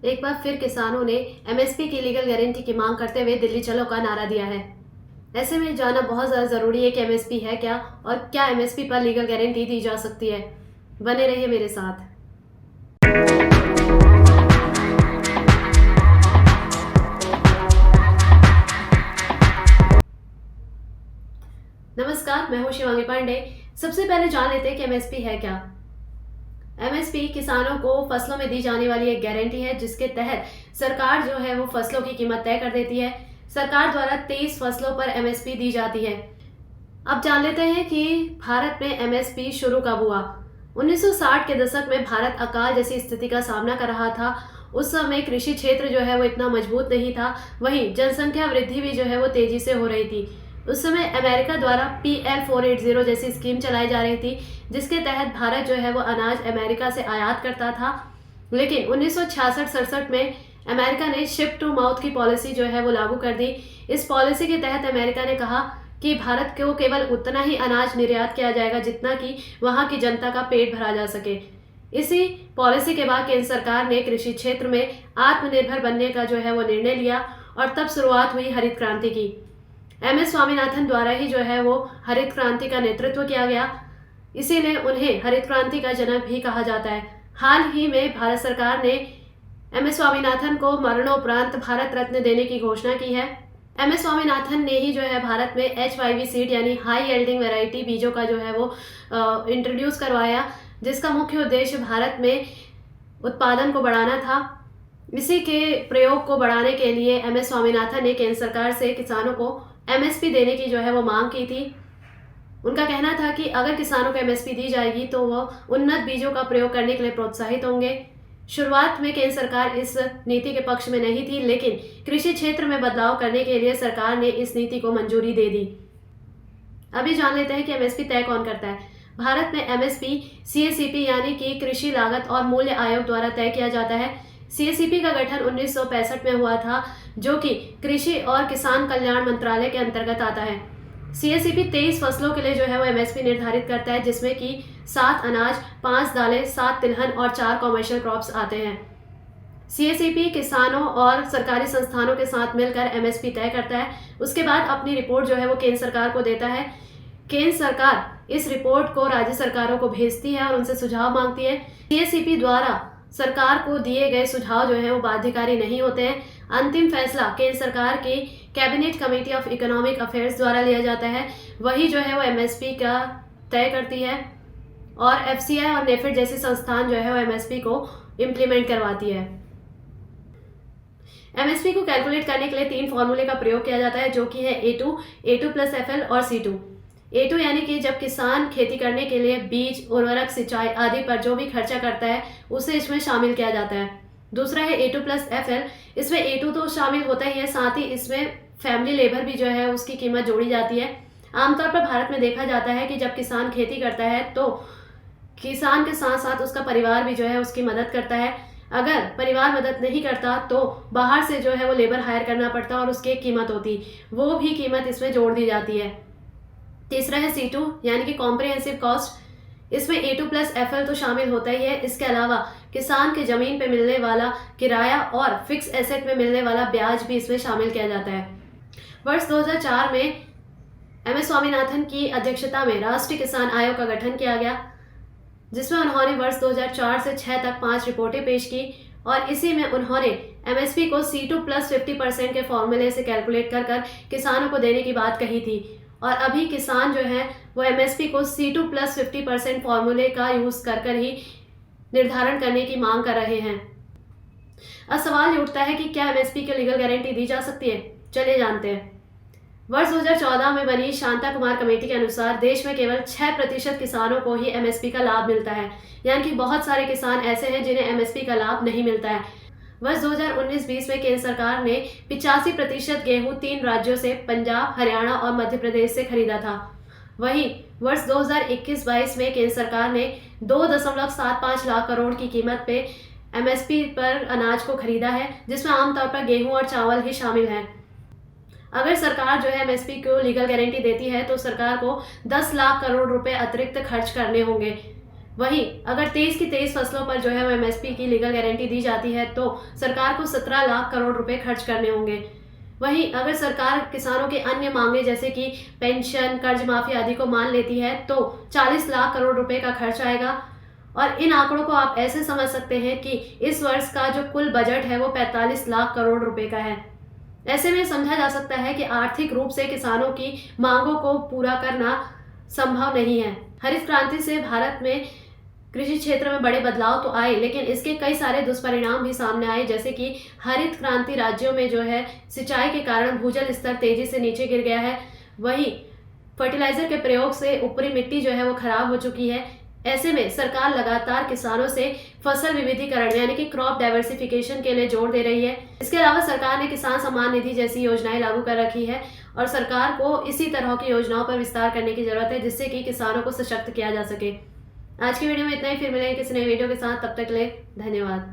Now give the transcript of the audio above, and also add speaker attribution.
Speaker 1: एक बार फिर किसानों ने एमएसपी की लीगल गारंटी की मांग करते हुए दिल्ली चलो का नारा दिया है। ऐसे में जानना बहुत ज़्यादा ज़रूरी है कि एमएसपी है क्या और क्या एमएसपी पर लीगल गारंटी दी जा सकती है। बने रहिए मेरे साथ। नमस्कार, मैं हूं शिवांगी पांडे। सबसे पहले जान लेते हैं कि एमएसपी है क्या। एमएसपी किसानों को फसलों में दी जाने वाली एक गारंटी है जिसके तहत सरकार जो है वो फसलों की कीमत तय कर देती है। सरकार द्वारा 23 फसलों पर एमएसपी दी जाती है। अब जान लेते हैं कि भारत में एमएसपी शुरू कब हुआ। 1960 के दशक में भारत अकाल जैसी स्थिति का सामना कर रहा था। उस समय कृषि क्षेत्र जो है वो इतना मजबूत नहीं था, वहीं जनसंख्या वृद्धि भी जो है वो तेजी से हो रही थी। उस समय अमेरिका द्वारा PL 480 जैसी स्कीम चलाई जा रही थी, जिसके तहत भारत जो है वो अनाज अमेरिका से आयात करता था। लेकिन 1966-67 में अमेरिका ने शिप टू माउथ की पॉलिसी जो है वो लागू कर दी। इस पॉलिसी के तहत अमेरिका ने कहा कि भारत को केवल उतना ही अनाज निर्यात किया जाएगा जितना कि वहां की जनता का पेट भरा जा सके। इसी पॉलिसी के बाद केंद्र सरकार ने कृषि क्षेत्र में आत्मनिर्भर बनने का जो है वो निर्णय लिया और तब शुरुआत हुई हरित क्रांति की। MS स्वामीनाथन द्वारा ही जो है वो हरित क्रांति का नेतृत्व किया गया, इसीलिए उन्हें हरित क्रांति का जनक भी कहा जाता है। हाल ही में भारत सरकार ने MS स्वामीनाथन को मरणोपरांत भारत रत्न देने की घोषणा की है। MS स्वामीनाथन ने ही जो है भारत में HYV सीड यानी हाई यील्डिंग वैरायटी बीजों का जो है वो इंट्रोड्यूस करवाया, जिसका मुख्य उद्देश्य भारत में उत्पादन को बढ़ाना था। इसी के प्रयोग को बढ़ाने के लिए MS स्वामीनाथन ने केंद्र सरकार से किसानों को MSP देने की जो है वो मांग की थी। उनका कहना था कि अगर किसानों को MSP दी जाएगी तो वह उन्नत बीजों का प्रयोग करने के लिए प्रोत्साहित होंगे। शुरुआत में केंद्र सरकार इस नीति के पक्ष में नहीं थी, लेकिन कृषि क्षेत्र में बदलाव करने के लिए सरकार ने इस नीति को मंजूरी दे दी। अभी जान लेते हैं कि MSP तय कौन करता है। भारत में MSP CACP यानी कि कृषि लागत और मूल्य आयोग द्वारा तय किया जाता है। CACP का गठन 1965 में हुआ था, जो कि कृषि और किसान कल्याण मंत्रालय के अंतर्गत आता है। CACP 23 फसलों के लिए जो है वो MSP निर्धारित करता है, जिसमें कि 7 अनाज, 5 दालें, 7 तिलहन और 4 कॉमर्शियल क्रॉप्स आते हैं। CACP किसानों और सरकारी संस्थानों के साथ मिलकर MSP तय करता है। उसके बाद अपनी रिपोर्ट जो है वो केंद्र सरकार को देता है। केंद्र सरकार इस रिपोर्ट को राज्य सरकारों को भेजती है और उनसे सुझाव मांगती है। CACP द्वारा सरकार को दिए गए सुझाव जो है वो बाध्यकारी नहीं होते हैं। अंतिम फैसला केंद्र सरकार की cabinet committee of economic affairs द्वारा लिया जाता है। वही जो है वो MSP का तय करती है और FCI और NAFED जैसे संस्थान जो है वो MSP को इम्प्लीमेंट करवाती है। MSP को कैलकुलेट करने के लिए 3 फॉर्मूले का प्रयोग किया जाता है, जो कि है A2, A2+FL और C2। A2 यानी कि जब किसान खेती करने के लिए बीज, उर्वरक, सिंचाई आदि पर जो भी खर्चा करता है उसे इसमें शामिल किया जाता है। दूसरा है A2+FL। इसमें A2 तो शामिल होता ही है, साथ ही इसमें फैमिली लेबर भी जो है उसकी कीमत जोड़ी जाती है। आमतौर पर भारत में देखा जाता है कि जब किसान खेती करता है तो किसान के साथ साथ उसका परिवार भी जो है उसकी मदद करता है। अगर परिवार मदद नहीं करता तो बाहर से जो है वो लेबर हायर करना पड़ता और उसकी एक कीमत होती, वो भी कीमत इसमें जोड़ दी जाती है। तीसरा है C2 यानी कि कॉम्प्रिहेंसिव कॉस्ट। इसमें A2+FL तो शामिल होता ही है, इसके अलावा किसान के जमीन पे मिलने वाला किराया और फिक्स एसेट में मिलने वाला ब्याज भी इसमें शामिल किया जाता है। वर्ष 2004 में MS स्वामीनाथन की अध्यक्षता में राष्ट्रीय किसान आयोग का गठन किया गया, जिसमें उन्होंने वर्ष 2004 से 6 तक 5 रिपोर्टें पेश की और इसी में उन्होंने MSP को C2+50% के फॉर्मूले से कैलकुलेट कर किसानों को देने की बात कही थी। और अभी किसान जो है वो MSP को C2+50% फॉर्मूले का यूज़ कर ही निर्धारण करने की मांग कर रहे हैं। अब सवाल ये उठता है कि क्या MSP की लीगल गारंटी दी जा सकती है। चलिए जानते हैं। वर्ष 2014 में बनी शांता कुमार कमेटी के अनुसार देश में केवल 6% किसानों को ही MSP का लाभ मिलता है, यानी कि बहुत सारे किसान ऐसे हैं जिन्हें MSP का लाभ नहीं मिलता है। वर्ष 2019-20 में केंद्र सरकार ने 85% गेहूं 3 राज्यों से पंजाब, हरियाणा और मध्य प्रदेश से खरीदा था। वहीं वर्ष 2021-22 में केंद्र सरकार ने 2.75 लाख करोड़ की कीमत पे MSP पर अनाज को खरीदा है, जिसमें आमतौर पर गेहूं और चावल ही शामिल हैं। अगर सरकार जो है MSP को लीगल गारंटी देती है तो सरकार को 10 लाख करोड़ रुपए अतिरिक्त खर्च करने होंगे। वहीं अगर 23 की 23 फसलों पर जो है वो एमएसपी की लीगल गारंटी दी जाती है तो सरकार को 17 लाख करोड़ रुपए खर्च करने होंगे। वहीं अगर सरकार किसानों के अन्य मांगे जैसे कि पेंशन, कर्ज माफी आदि को मान लेती है तो 40 लाख करोड़ रुपए का खर्च आएगा। और इन आंकड़ों को आप ऐसे समझ सकते हैं कि इस वर्ष का जो कुल बजट है वो 45 लाख करोड़ रुपए का है। ऐसे में समझा जा सकता है कि आर्थिक रूप से किसानों की मांगों को पूरा करना संभव नहीं है। हरित क्रांति से भारत में कृषि क्षेत्र में बड़े बदलाव तो आए, लेकिन इसके कई सारे दुष्परिणाम भी सामने आए, जैसे कि हरित क्रांति राज्यों में जो है सिंचाई के कारण भूजल स्तर तेजी से नीचे गिर गया है। वहीं फर्टिलाइजर के प्रयोग से ऊपरी मिट्टी जो है वो खराब हो चुकी है। ऐसे में सरकार लगातार किसानों से फसल विविधीकरण यानी कि क्रॉप डाइवर्सिफिकेशन के लिए जोर दे रही है। इसके अलावा सरकार ने किसान सम्मान निधि जैसी योजनाएं लागू कर रखी है और सरकार को इसी तरह की योजनाओं पर विस्तार करने की जरूरत है जिससे कि किसानों को सशक्त किया जा सके। आज की वीडियो में इतना ही, फिर मिलेंगे किसी नई वीडियो के साथ, तब तक के लिए धन्यवाद।